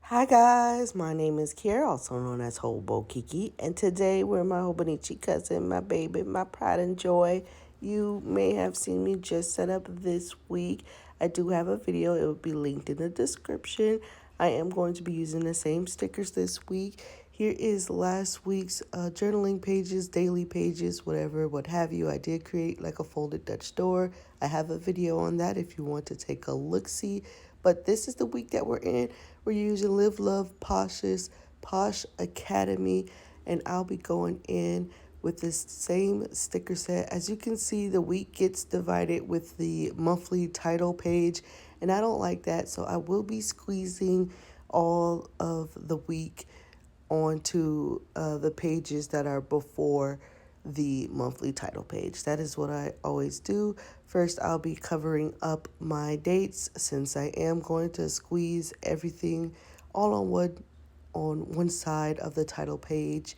Hi guys, my name is Kiera, also known as Hobonichi, and today we're my Hobonichi cousin, my baby, my pride and joy. You may have seen me just set up this week. I do have a video, it will be linked in the description. I am going to be using the same stickers this week. Here is last week's journaling pages, daily pages, whatever, what have you. I did create like a folded Dutch door. I have a video on that if you want to take a look-see. But this is the week that we're in. We're using Live Love Posh Academy, and I'll be going in with this same sticker set. As you can see, the week gets divided with the monthly title page, and I don't like that, so I will be squeezing all of the week onto the pages that are before the monthly title page. That is what I always do. First, I'll be covering up my dates since I am going to squeeze everything all on one side of the title page.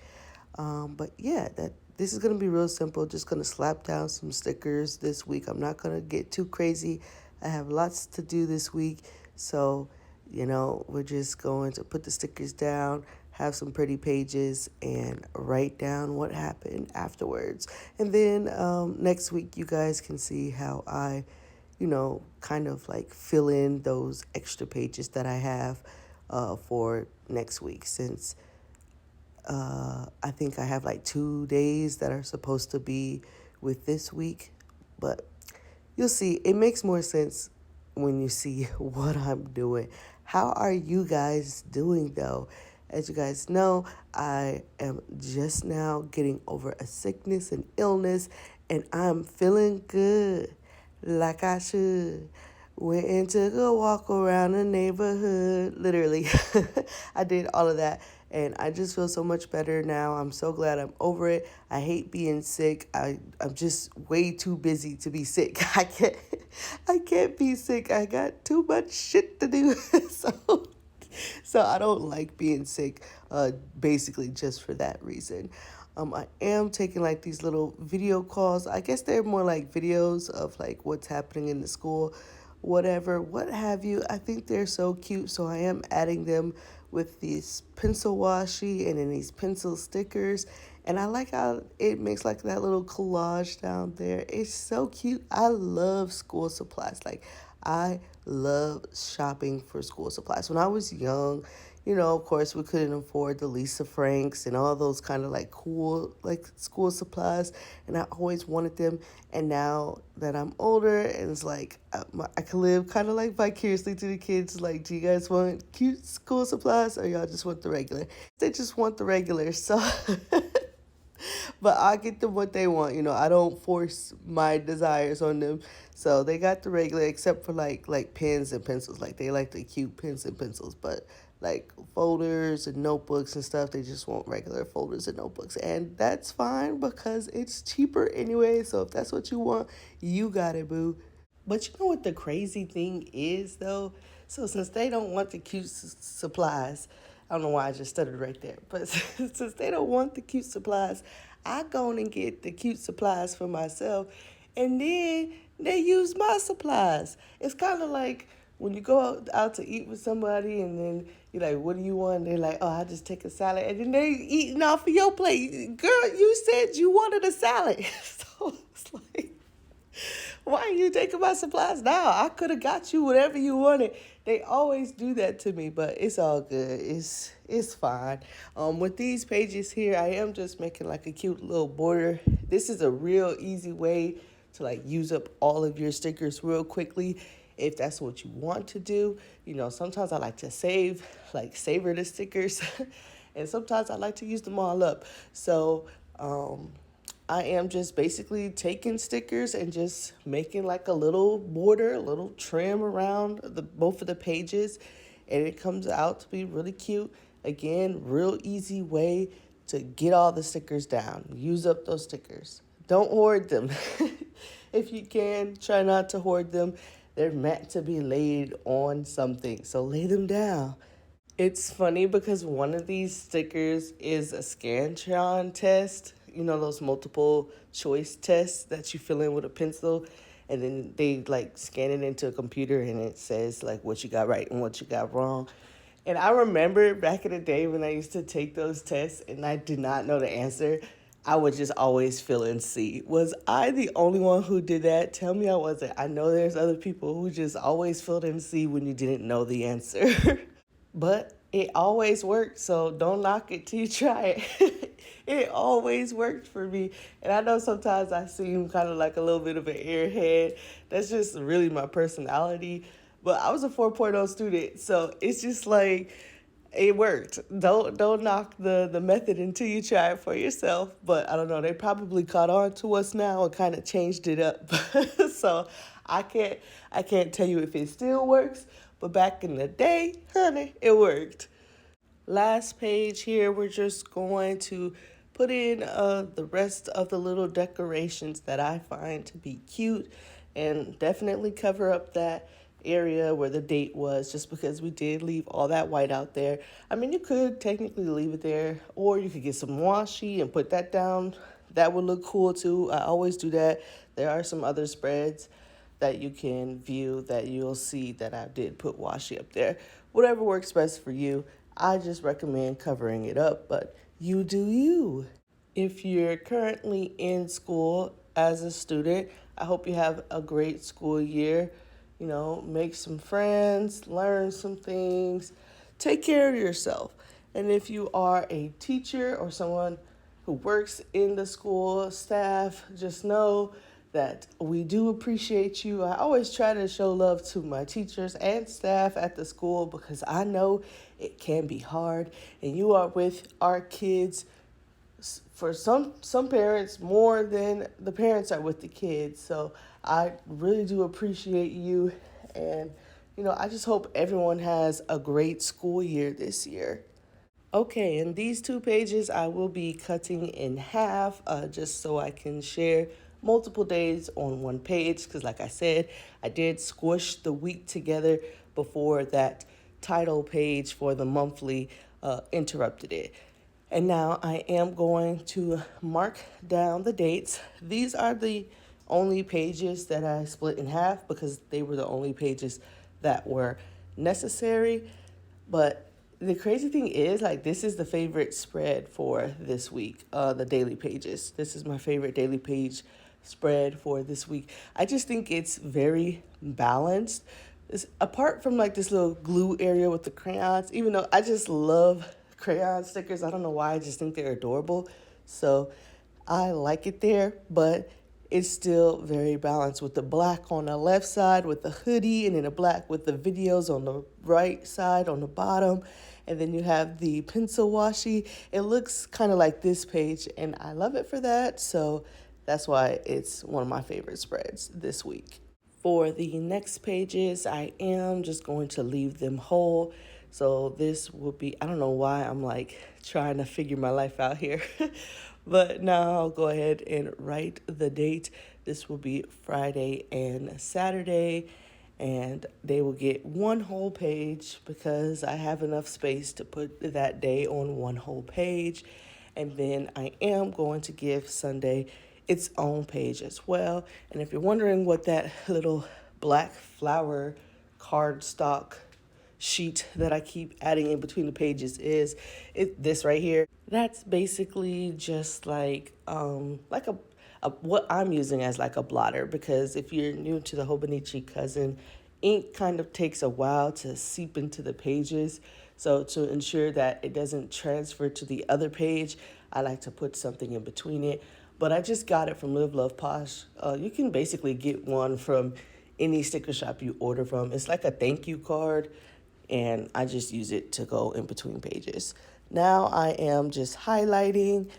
But yeah, this is going to be real simple. Just going to slap down some stickers this week. I'm not going to get too crazy. I have lots to do this week. So, we're just going to put the stickers down, have some pretty pages, and write down what happened afterwards. And then next week, you guys can see how I, kind of like fill in those extra pages that I have for next week, since I think I have like 2 days that are supposed to be with this week. But you'll see, it makes more sense when you see what I'm doing. How are you guys doing though? As you guys know, I am just now getting over a sickness and illness, and I'm feeling good like I should. Went and took a walk around the neighborhood. Literally, I did all of that, and I just feel so much better now. I'm so glad I'm over it. I hate being sick. I'm just way too busy to be sick. I can't be sick. I got too much shit to do. So I don't like being sick, basically just for that reason. I am taking like these little video calls. I guess they're more like videos of like what's happening in the school, whatever, what have you. I think they're so cute, so I am adding them with these pencil washi and then these pencil stickers. And I like how it makes like that little collage down there. It's so cute. I love school supplies. Like, I love shopping for school supplies. When I was young, of course, we couldn't afford the Lisa Franks and all those kind of like cool like school supplies, and I always wanted them. And now that I'm older, and it's like I can live kind of like vicariously to the kids. Like, do you guys want cute school supplies, or y'all just want the regular? They just want the regular, so. But I get them what they want. I don't force my desires on them. So they got the regular, except for like pens and pencils. Like, they like the cute pens and pencils, but like folders and notebooks and stuff, they just want regular folders and notebooks. And that's fine because it's cheaper anyway. So if that's what you want, you got it, boo. But you know what the crazy thing is, though? So since they don't want the cute supplies, I don't know why I just stuttered right there, but since they don't want the cute supplies, I go and get the cute supplies for myself, and then they use my supplies. It's kind of like when you go out to eat with somebody, and then you're like, what do you want? And they're like, oh, I just take a salad. And then they eating off of your plate. Girl, you said you wanted a salad. So it's like, why are you taking my supplies now? I could have got you whatever you wanted. They always do that to me, but it's all good. It's fine. With these pages here, I am just making like a cute little border. This is a real easy way to like use up all of your stickers real quickly, if that's what you want to do. Sometimes I like to savor the stickers, and sometimes I like to use them all up. So, I am just basically taking stickers and just making like a little border, a little trim around both of the pages, and it comes out to be really cute. Again, real easy way to get all the stickers down. Use up those stickers. Don't hoard them. If you can, try not to hoard them. They're meant to be laid on something, so lay them down. It's funny because one of these stickers is a Scantron test. Those multiple choice tests that you fill in with a pencil, and then they like scan it into a computer, and it says like what you got right and what you got wrong. And I remember back in the day when I used to take those tests and I did not know the answer, I would just always fill in C. Was I the only one who did that? Tell me I wasn't. I know there's other people who just always filled in C when you didn't know the answer. But it always worked, so don't knock it till you try it. It always worked for me. And I know sometimes I seem kind of like a little bit of an airhead. That's just really my personality. But I was a 4.0 student, so it's just like it worked. Don't knock the method until you try it for yourself. But I don't know, they probably caught on to us now and kind of changed it up. So I can't I can't tell you if it still works, but back in the day, honey, it worked. Last page here, we're just going to put in the rest of the little decorations that I find to be cute and definitely cover up that area where the date was just because we did leave all that white out there. I mean, you could technically leave it there or you could get some washi and put that down. That would look cool too. I always do that. There are some other spreads that you can view that you'll see that I did put washi up there. Whatever works best for you. I just recommend covering it up, but you do you. If you're currently in school as a student, I hope you have a great school year. You know, make some friends, learn some things, take care of yourself. And if you are a teacher or someone who works in the school staff, just know that we do appreciate you. I always try to show love to my teachers and staff at the school because I know it can be hard and you are with our kids for some parents more than the parents are with the kids. So I really do appreciate you and I just hope everyone has a great school year this year. Okay, and these two pages I will be cutting in half just so I can share multiple days on one page because like I said, I did squish the week together before that title page for the monthly interrupted it. And now I am going to mark down the dates. These are the only pages that I split in half because they were the only pages that were necessary. But the crazy thing is, like, this is the favorite spread for this week, the daily pages. This is my favorite daily page spread for this week. I just think it's very balanced. Apart from like this little glue area with the crayons, even though I just love crayon stickers, I don't know why, I just think they're adorable. So I like it there, but it's still very balanced with the black on the left side with the hoodie and then the black with the videos on the right side on the bottom. And then you have the pencil washi. It looks kind of like this page and I love it for that. So that's why it's one of my favorite spreads this week. For the next pages, I am just going to leave them whole. So this will be, I don't know why I'm like trying to figure my life out here. But now I'll go ahead and write the date. This will be Friday and Saturday. And they will get one whole page because I have enough space to put that day on one whole page. And then I am going to give Sunday its own page as well. And if you're wondering what that little black flower cardstock sheet that I keep adding in between the pages is, this right here. That's basically just like what I'm using as like a blotter because if you're new to the Hobonichi cousin, ink kind of takes a while to seep into the pages. So to ensure that it doesn't transfer to the other page, I like to put something in between it. But I just got it from Live Love Posh. You can basically get one from any sticker shop you order from. It's like a thank you card, and I just use it to go in between pages. Now I am just highlighting.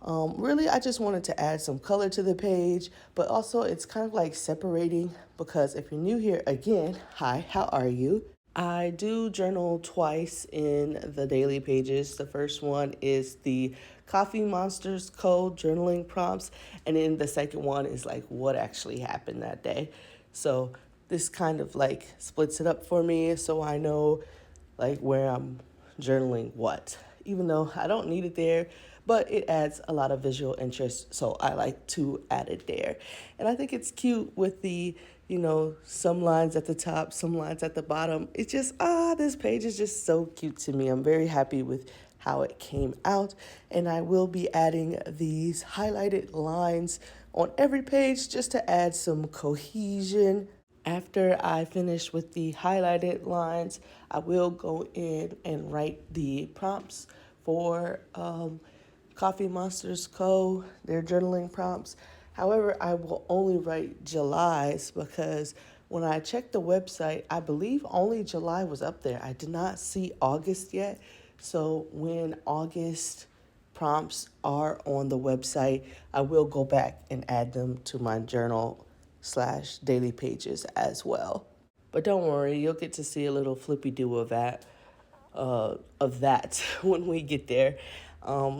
Really, I just wanted to add some color to the page, but also it's kind of like separating because if you're new here, again, hi, how are you? I do journal twice in the daily pages. The first one is the Coffee Monsters Code journaling prompts, and then the second one is like what actually happened that day. So this kind of like splits it up for me so I know like where I'm journaling what even though I don't need it there, but it adds a lot of visual interest, so I like to add it there. And I think it's cute with the, some lines at the top, some lines at the bottom. It's just, this page is just so cute to me. I'm very happy with how it came out, and I will be adding these highlighted lines on every page just to add some cohesion. After I finish with the highlighted lines, I will go in and write the prompts for Coffee Monsters Co., their journaling prompts. However, I will only write July's because when I checked the website, I believe only July was up there. I did not see August yet. So when August prompts are on the website, I will go back and add them to my journal/daily pages as well. But don't worry, you'll get to see a little flippy do of that when we get there.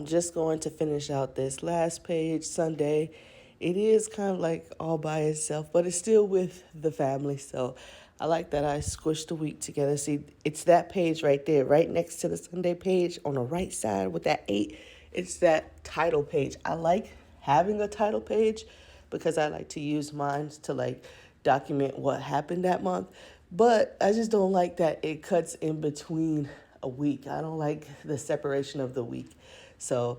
Just going to finish out this last page, Sunday. It is kind of like all by itself, but it's still with the family. So I like that I squished the week together. See, it's that page right there, right next to the Sunday page on the right side with that 8. It's that title page. I like having a title page because I like to use mine to like document what happened that month. But I just don't like that it cuts in between a week. I don't like the separation of the week. So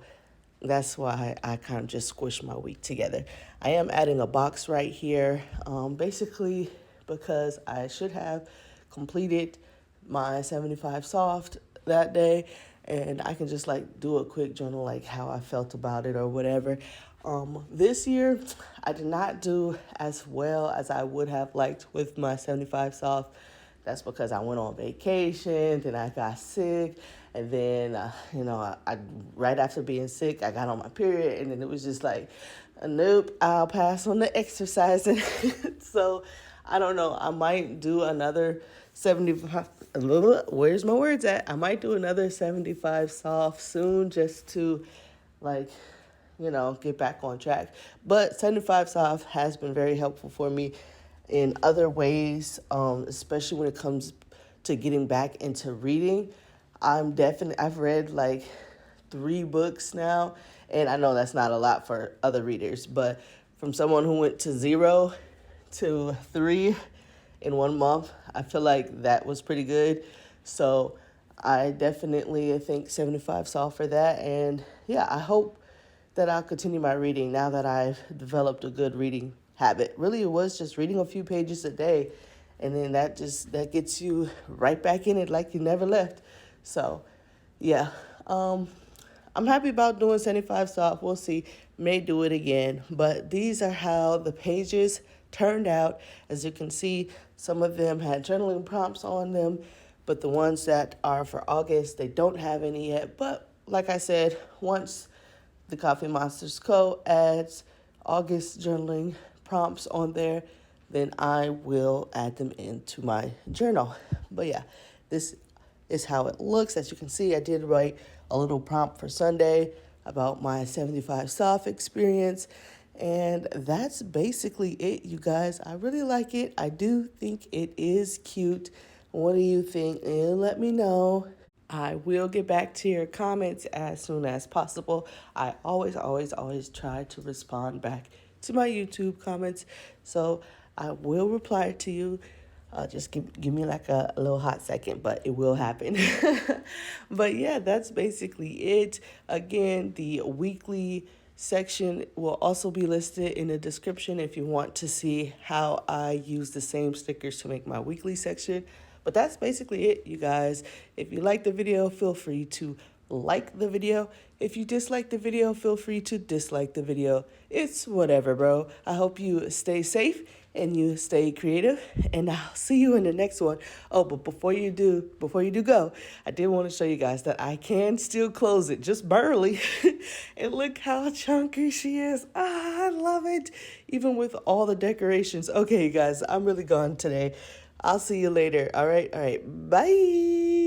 that's why I kind of just squish my week together. I am adding a box right here, basically because I should have completed my 75 soft that day, and I can just like do a quick journal, like how I felt about it or whatever. This year, I did not do as well as I would have liked with my 75 soft. That's because I went on vacation, then I got sick, and then, I right after being sick, I got on my period, and then it was just like, nope, I'll pass on the exercising. So, I don't know, I might do another 75, where's my words at? I might do another 75 soft soon just to, like, get back on track. But 75 soft has been very helpful for me in other ways, especially when it comes to getting back into reading. I've read like 3 books now, and I know that's not a lot for other readers, but from someone who went to 0 to 3 in 1 month, I feel like that was pretty good. So I definitely think 75 saw for that. And yeah, I hope that I'll continue my reading now that I've developed a good reading habit. Really, it was just reading a few pages a day, and then that gets you right back in it like you never left. So yeah, I'm happy about doing 75 soft. We'll see. May do it again. But these are how the pages turned out. As you can see, some of them had journaling prompts on them, but the ones that are for August, they don't have any yet. But like I said, once the Coffee Monsters Co. adds August journaling prompts on there, then I will add them into my journal. But yeah, this is how it looks. As you can see, I did write a little prompt for Sunday about my 75 soft experience. And that's basically it, you guys. I really like it. I do think it is cute. What do you think? And let me know. I will get back to your comments as soon as possible. I always try to respond back to my YouTube comments. So I will reply to you. Just give me like a little hot second, but it will happen. But yeah, that's basically it. Again, the weekly section will also be listed in the description if you want to see how I use the same stickers to make my weekly section. But that's basically it, you guys. If you like the video, feel free to like the video. If you dislike the video, feel free to dislike the video. It's whatever, bro. I hope you stay safe and you stay creative, and I'll see you in the next one. Oh, but before you do go, I did want to show you guys that I can still close it, just barely. And look how chunky she is. I love it, even with all the decorations. Okay, guys, I'm really gone today. I'll see you later. All right, bye.